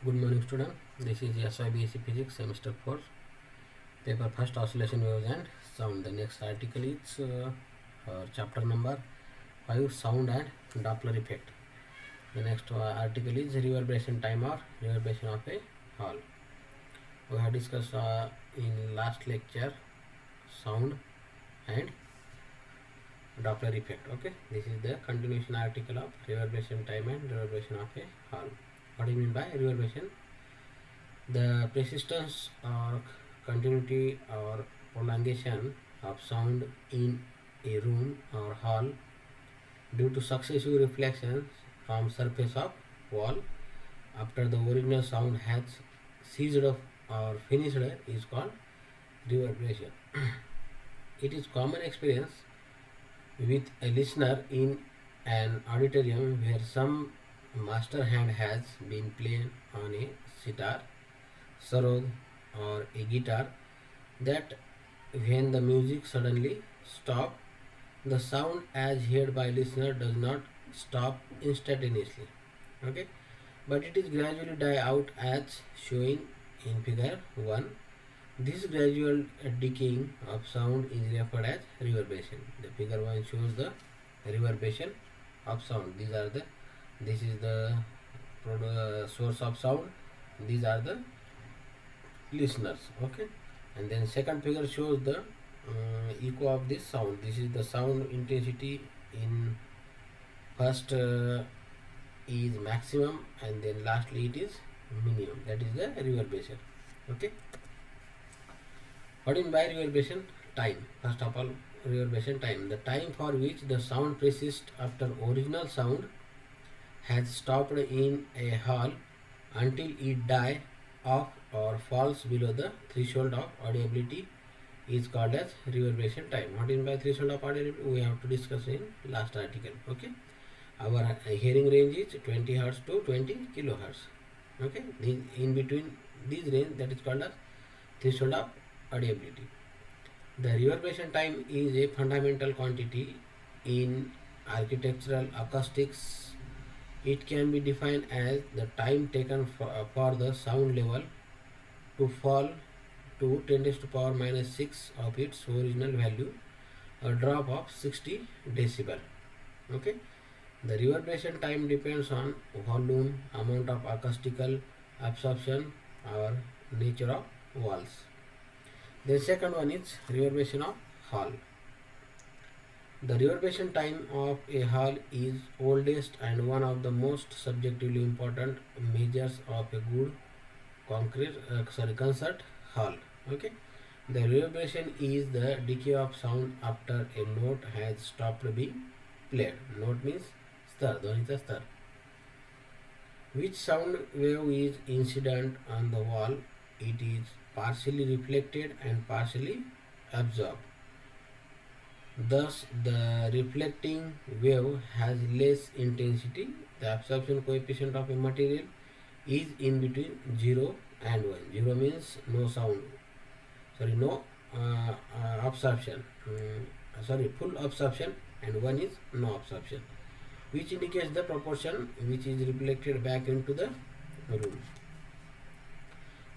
Good morning, student. This is SY BSc Physics, semester 4, paper first, oscillation waves and sound. The next article is chapter number 5, sound and Doppler effect. The next article is reverberation time or reverberation of a hall. We have discussed in last lecture sound and Doppler effect. Okay, this is the continuation article of reverberation time and reverberation of a hall. What do you mean by reverberation? The persistence or continuity or prolongation of sound in a room or hall due to successive reflections from surface of wall after the original sound has ceased or finished is called reverberation. It is common experience with a listener in an auditorium where some master hand has been playing on a sitar, sarod, or a guitar, that when the music suddenly stops, the sound as heard by listener does not stop instantaneously. Okay, but it is gradually die out as showing in figure 1. This gradual decaying of sound is referred as reverberation. The figure 1 shows the reverberation of sound. This is the source of sound. These are the listeners. Okay, and then second figure shows the echo of this sound. This is the sound intensity in first is maximum, and then lastly it is minimum. That is the reverberation. Okay, what in by reverberation? Time. First of all, reverberation time, the time for which the sound persists after original sound has stopped in a hall until it die off or falls below the threshold of audibility is called as reverberation time. What is by threshold of audibility? We have to discuss in last article. Okay, our hearing range is 20 Hz to 20 kilohertz. Okay, in between this range, that is called as threshold of audibility. The reverberation time is a fundamental quantity in architectural acoustics. It can be defined as the time taken for the sound level to fall to 10 to the power minus 6 of its original value, a drop of 60 decibel. Okay, the reverberation time depends on volume, amount of acoustical absorption, or nature of walls. The second one is reverberation of hall. The reverberation time of a hall is oldest and one of the most subjectively important measures of a good concert hall. Okay, the reverberation is the decay of sound after a note has stopped being played. Note means star, dhanita star. Which sound wave is incident on the wall? It is partially reflected and partially absorbed. Thus, the reflecting wave has less intensity. The absorption coefficient of a material is in between 0 and 1. 0 means no sound, no absorption, full absorption, and 1 is no absorption, which indicates the proportion which is reflected back into the room.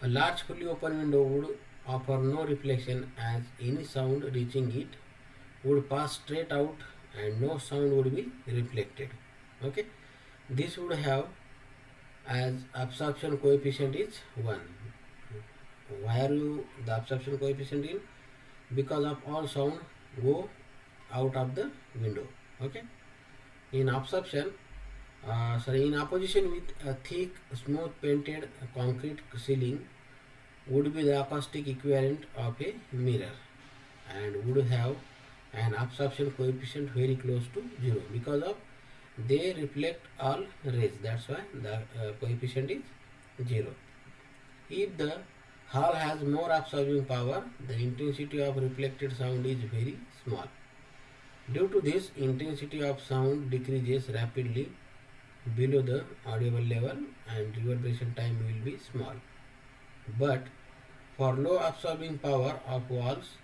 A large fully open window would offer no reflection, as any sound reaching it would pass straight out and no sound would be reflected. Okay, this would have as absorption coefficient is 1. Why are you the absorption coefficient in? Because of all sound go out of the window. Okay, in absorption, in opposition with a thick smooth painted concrete ceiling would be the acoustic equivalent of a mirror and would have an absorption coefficient very close to 0 because of they reflect all rays. That's why the coefficient is 0. If the hall has more absorbing power, the intensity of reflected sound is very small. Due to this, intensity of sound decreases rapidly below the audible level and reverberation time will be small. But for low absorbing power of walls,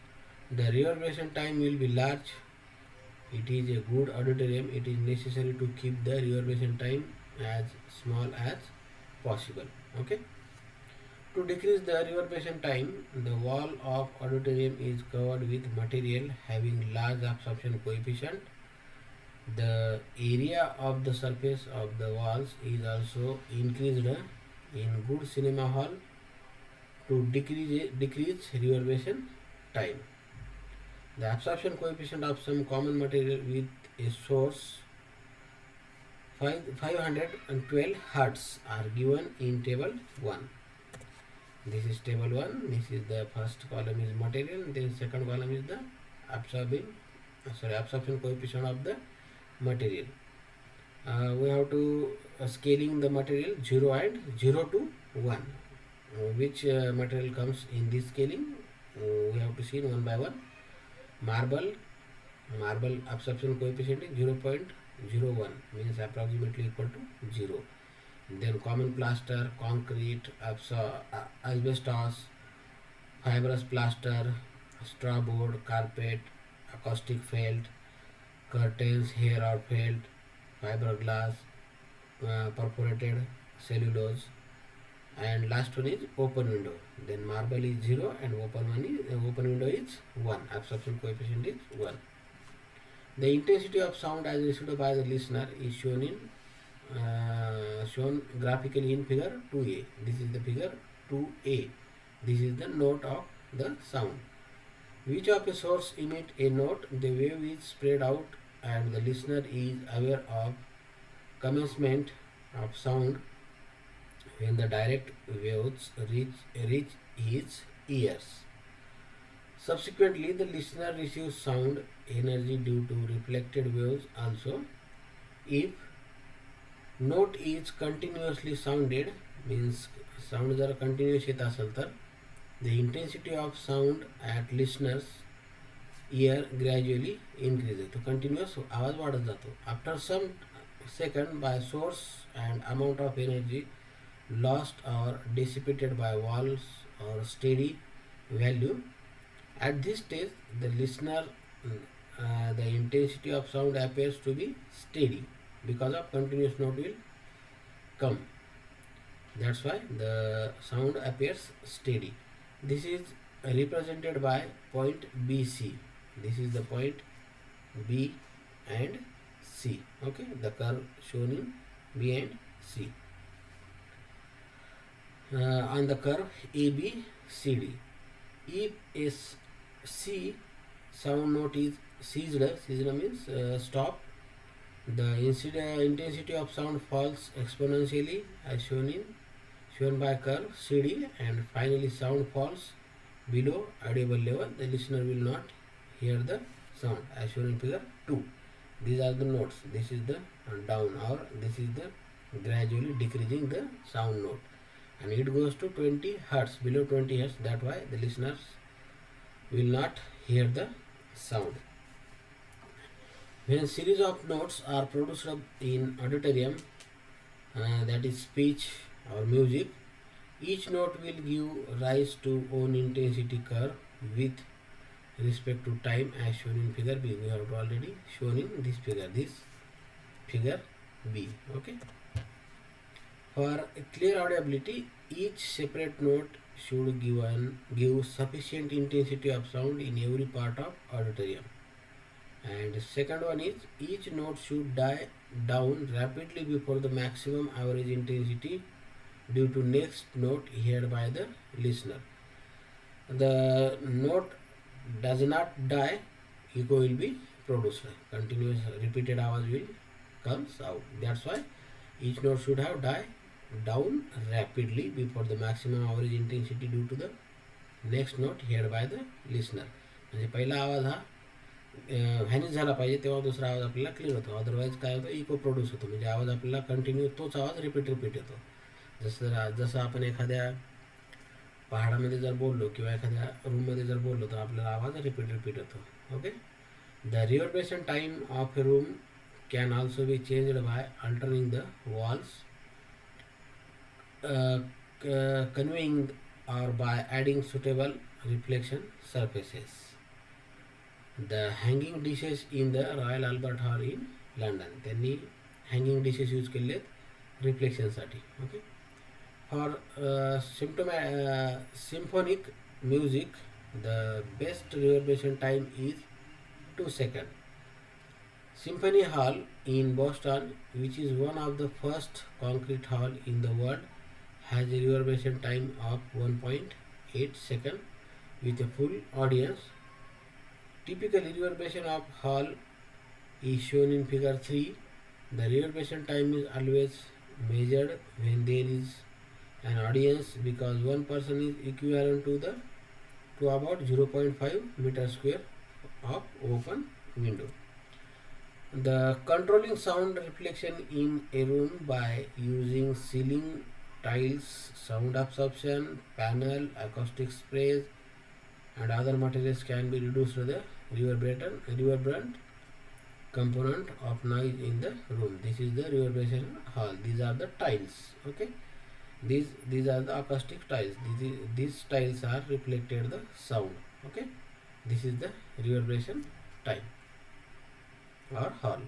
the reverberation time will be large. It is a good auditorium. It is necessary to keep the reverberation time as small as possible. Okay. To decrease the reverberation time, the wall of auditorium is covered with material having large absorption coefficient. The area of the surface of the walls is also increased in good cinema hall to decrease reverberation time. The absorption coefficient of some common material with a source 512 Hertz are given in table 1. This is table 1. This is the first column is material, then second column is the absorption coefficient of the material. We have to scaling the material 0 and 0 to 1. Which material comes in this scaling? We have to see one by one. Marble absorption coefficient is 0.01, means approximately equal to 0. Then common plaster, concrete, asbestos, fibrous plaster, straw board, carpet, acoustic felt, curtains, hair or felt, fiberglass, perforated cellulose, and last one is open window. Then marble is 0 and open window is 1. Absorption coefficient is 1. The intensity of sound as received by the listener is shown graphically in figure 2a. This is the figure 2a. This is the note of the sound. Which of a source emit a note, the wave is spread out and the listener is aware of commencement of sound when the direct waves reach his ears. Subsequently, the listener receives sound energy due to reflected waves also. If note is continuously sounded, means sound जर continuous येत असेल तर the intensity of sound at listener's ear gradually increases. तो continuous आवाज वाढत जातो. After some second, by source and amount of energy lost or dissipated by walls or steady value. At this stage, the listener, the intensity of sound appears to be steady because of continuous note will come. That's why the sound appears steady. This is represented by point BC. This is the point B and C. Okay, the curve shown in B and C. On the curve ABCD, if a C sound note is seized means stop, the intensity of sound falls exponentially as shown by curve CD, and finally sound falls below audible level. The listener will not hear the sound as shown in figure 2. These are the notes. This is the down, or this is the gradually decreasing the sound note, and it goes to 20 Hertz, below 20 Hertz. That's why the listeners will not hear the sound. When a series of notes are produced in auditorium, that is speech or music, each note will give rise to own intensity curve with respect to time as shown in figure B. We have already shown in this figure B. Okay. For clear audibility, each separate note should give sufficient intensity of sound in every part of auditorium. And the second one is each note should die down rapidly before the maximum average intensity due to next note heard by the listener. The note does not die, echo will be produced. Continuous repeated आवाज will comes out. That's why each note should have die down rapidly before the maximum average intensity due to the next note heard by the listener. म्हणजे पहिला आवाज हा vanish झाला पाहिजे तेव्हा दुसरा आवाज आपल्याला क्लिअर होतो. अदरवाईज काय होतं, इको प्रोड्यूस होतो, म्हणजे आवाज आपल्याला कंटिन्यू तोच आवाज रिपीट येतो. जसं आपण एखाद्या पहाडामध्ये जर बोललो किंवा एखाद्या रूममध्ये जर बोललो तर आपल्याला आवाज रिपीट येतो. Okay. The reverberation time of A room can also be changed by altering the walls, conveying or by adding suitable reflection surfaces. The hanging dishes in the Royal Albert Hall in London, त्यांनी hanging dishes use केले आहेत रिफ्लेक्शनसाठी. Okay. For symphonic music, the best reverberation time is 2 seconds. Symphony Hall in Boston, which is one of the first concrete hall in the world, has a reverberation time of 1.8 seconds with a full audience. Typical reverberation of hall is shown in figure 3. The reverberation time is always measured when there is an audience because one person is equivalent to about 0.5 meter square of open window. The controlling sound reflection in a room by using ceiling tiles, sound absorption, panel, acoustic sprays, and other materials can be reduced to the reverberant component of noise in the room. This is the reverberation hall. These are the tiles. Okay, these are the acoustic tiles. These tiles are reflected the sound. Okay, this is the reverberation time or hall.